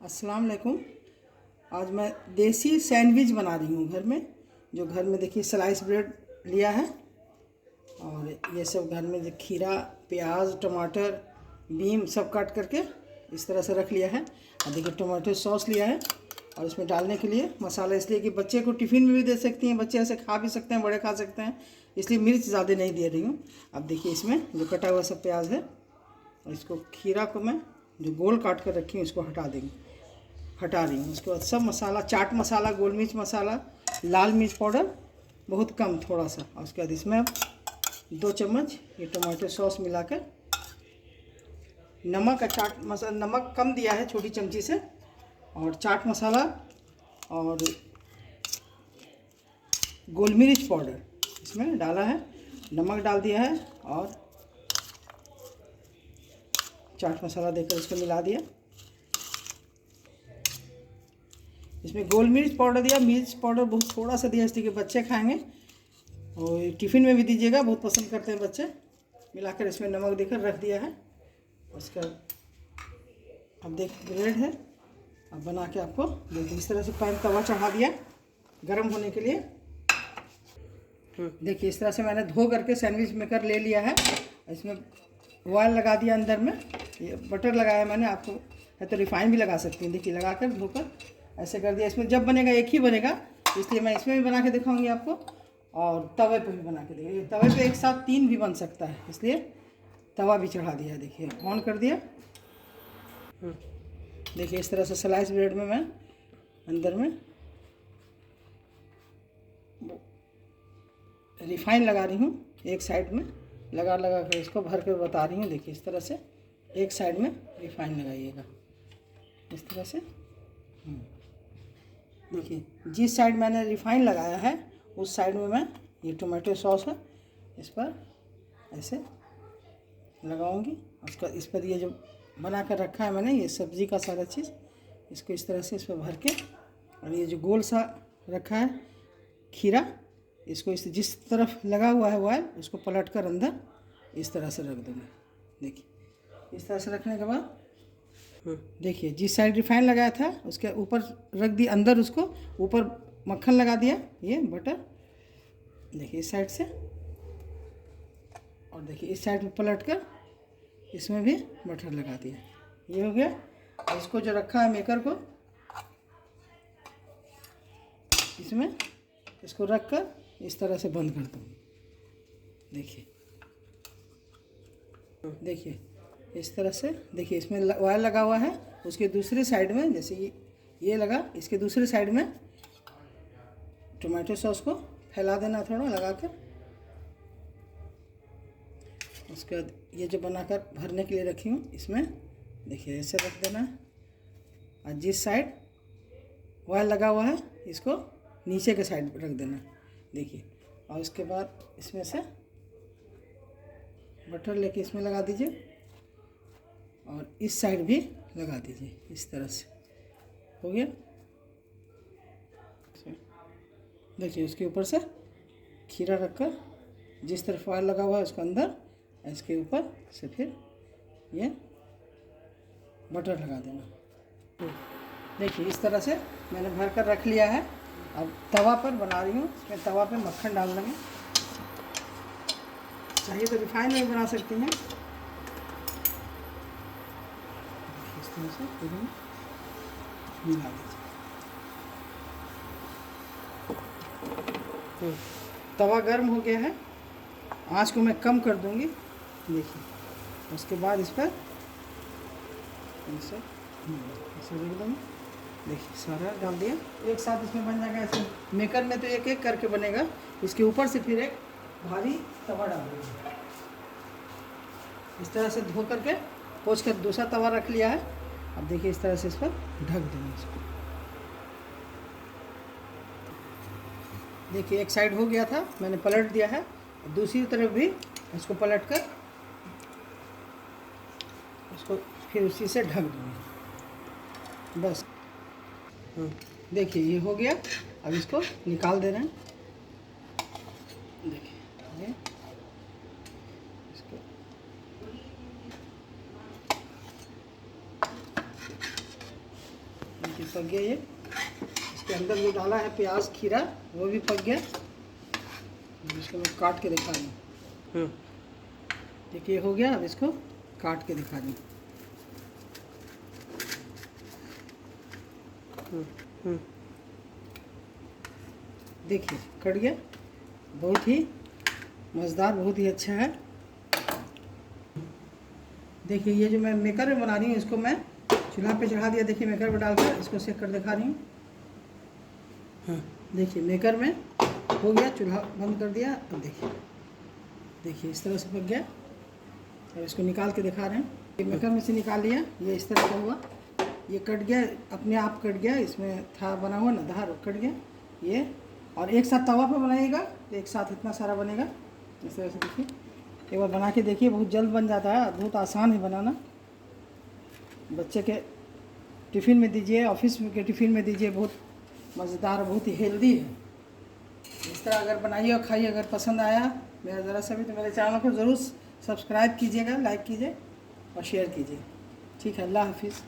अस्सलाम वालेकुम। आज मैं देसी सैंडविच बना रही हूँ घर में। जो घर में देखिए स्लाइस ब्रेड लिया है और ये सब घर में जो खीरा, प्याज, टमाटर, बीम सब काट करके इस तरह से रख लिया है। और देखिए टमाटो सॉस लिया है और इसमें डालने के लिए मसाला, इसलिए कि बच्चे को टिफ़िन में भी दे सकती हैं, बच्चे ऐसे खा भी सकते हैं, बड़े खा सकते हैं, इसलिए मिर्च ज़्यादा नहीं दे रही हूँ। अब देखिए इसमें जो कटा हुआ सब प्याज है और इसको खीरा को मैं जो गोल काट कर रखी हूँ इसको हटा रही हूँ। उसके बाद सब मसाला, चाट मसाला, गोल मिर्च मसाला, लाल मिर्च पाउडर बहुत कम थोड़ा सा, और उसके बाद इसमें 2 चम्मच ये टमाटो सॉस मिलाकर, नमक का चाट मसाला, नमक कम दिया है छोटी चमची से, और चाट मसाला और गोल मिर्च पाउडर इसमें डाला है, नमक डाल दिया है और चाट मसाला देकर इसको मिला दिया। इसमें गोल मिर्च पाउडर दिया, मिर्च पाउडर बहुत थोड़ा सा दिया इसलिए कि बच्चे खाएंगे और टिफ़िन में भी दीजिएगा, बहुत पसंद करते हैं बच्चे। मिलाकर इसमें नमक देकर रख दिया है। उसका अब देख ब्रेड है, अब बना के आपको देखिए इस तरह से पैन तवा चढ़ा दिया गरम होने के लिए। देखिए इस तरह से मैंने धो करके सैंडविच मेकर ले लिया है। इसमें ऑयल लगा दिया, अंदर में ये बटर लगाया मैंने, आपको है तो रिफाइन भी लगा सकती हैं। देखिए लगाकर धोकर ऐसे कर दिया। इसमें जब बनेगा एक ही बनेगा, इसलिए मैं इसमें भी बना के दिखाऊंगी आपको और तवे पे भी बना के देखिए। तवे पे एक साथ 3 भी बन सकता है, इसलिए तवा भी चढ़ा दिया। देखिए ऑन कर दिया। देखिए इस तरह से स्लाइस ब्रेड में मैं अंदर में रिफाइन लगा रही हूँ, एक साइड में लगा कर इसको भर कर बता रही हूँ। देखिए इस तरह से एक साइड में रिफाइन लगाइएगा इस तरह से। देखिए जिस साइड मैंने रिफाइन लगाया है उस साइड में मैं ये टोमेटो सॉस है इस पर ऐसे लगाऊंगी। उसका इस पर ये जो बना कर रखा है मैंने, ये सब्ज़ी का सारा चीज़, इसको इस तरह से इस पर भर के, और ये जो गोल सा रखा है खीरा, इसको इस जिस तरफ लगा हुआ है ऑयल उसको पलट कर अंदर इस तरह से रख दूँगी। देखिए इस तरह से रखने के बाद देखिए जिस साइड रिफाइन लगाया था उसके ऊपर रख दिया, अंदर उसको ऊपर मक्खन लगा दिया, ये बटर। देखिए इस साइड से, और देखिए इस साइड में पलट कर इसमें भी बटर लगा दिया। ये हो गया। और इसको जो रखा है मेकर को इसमें इसको रख कर इस तरह से बंद कर दूँगी। देखिए इस तरह से। देखिए इसमें ऑयल लगा हुआ है, उसके दूसरी साइड में जैसे ये लगा, इसके दूसरी साइड में टोमेटो सॉस को फैला देना थोड़ा लगा कर। उसके बाद ये जो बनाकर भरने के लिए रखी हूँ इसमें देखिए ऐसे रख देना है, और जिस साइड ऑयल लगा हुआ है इसको नीचे के साइड रख देना। देखिए, और उसके बाद इसमें से बटर लेके इसमें लगा दीजिए और इस साइड भी लगा दीजिए इस तरह से। हो गया। देखिए उसके ऊपर से खीरा रखकर जिस तरफ ऑयल लगा हुआ है उसको अंदर, इसके ऊपर से फिर ये बटर लगा देना। देखिए इस तरह से मैंने भर कर रख लिया है। अब तवा पर बना रही हूँ, इसमें तवा पे मक्खन डाल देंगे। चाहिए तो रिफाइन में बना सकती हैं। इस तरह से मिला दीजिए। तवा गर्म हो गया है, आँच को मैं कम कर दूंगी। देखिए उसके बाद इस पर ऐसे रख दूँगी। देखिए सारा डाल दिया, एक साथ इसमें बन जाएगा। ऐसे मेकर में तो एक एक करके बनेगा, इसके ऊपर से फिर एक भारी तवा डाल देंगे। इस तरह से धो करके पोंछ कर दूसरा तवा रख लिया है। अब देखिए इस तरह से इस पर ढक देंगे इसको। देखिए एक साइड हो गया था, मैंने पलट दिया है, दूसरी तरफ भी इसको पलट कर इसको फिर उसी से ढक दूँगी बस। देखिए ये हो गया। अब इसको निकाल दे रहे हैं। देखिए इसको देखिए पक गया ये। इसके अंदर जो डाला है प्याज खीरा वो भी पक गया। इसको मैं काट के दिखा दूँ। देखिए हो गया। अब इसको काट के दिखा दूँ। देखिए कट गया। बहुत ही मज़ेदार, बहुत ही अच्छा है। देखिए ये जो मैं मेकर में बना रही हूँ इसको मैं चूल्हा पे चढ़ा दिया। देखिए मेकर में डालकर इसको सेक कर दिखा रही हूँ। हाँ देखिए मेकर में हो गया, चूल्हा बंद कर दिया। अब देखिए इस तरह से पक गया। और इसको निकाल के दिखा रहे हैं। ये मेकर में से निकाल लिया। ये इस तरह का हुआ। ये कट गया, अपने आप कट गया। इसमें था बना हुआ ना धार, कट गया ये। और एक साथ तवा पे बनाइएगा तो एक साथ इतना सारा बनेगा। इस तरह से देखिए एक बार बना के देखिए, बहुत जल्द बन जाता है, बहुत आसान है बनाना। बच्चे के टिफ़िन में दीजिए, ऑफिस के टिफ़िन में दीजिए, बहुत मज़ेदार, बहुत ही हेल्दी है। इस तरह अगर बनाइए और खाइए। अगर पसंद आया मेरा ज़रा सा भी तो मेरे चैनल को ज़रूर सब्सक्राइब कीजिएगा, लाइक कीजिए और शेयर कीजिए। ठीक है, अल्लाह हाफिज़।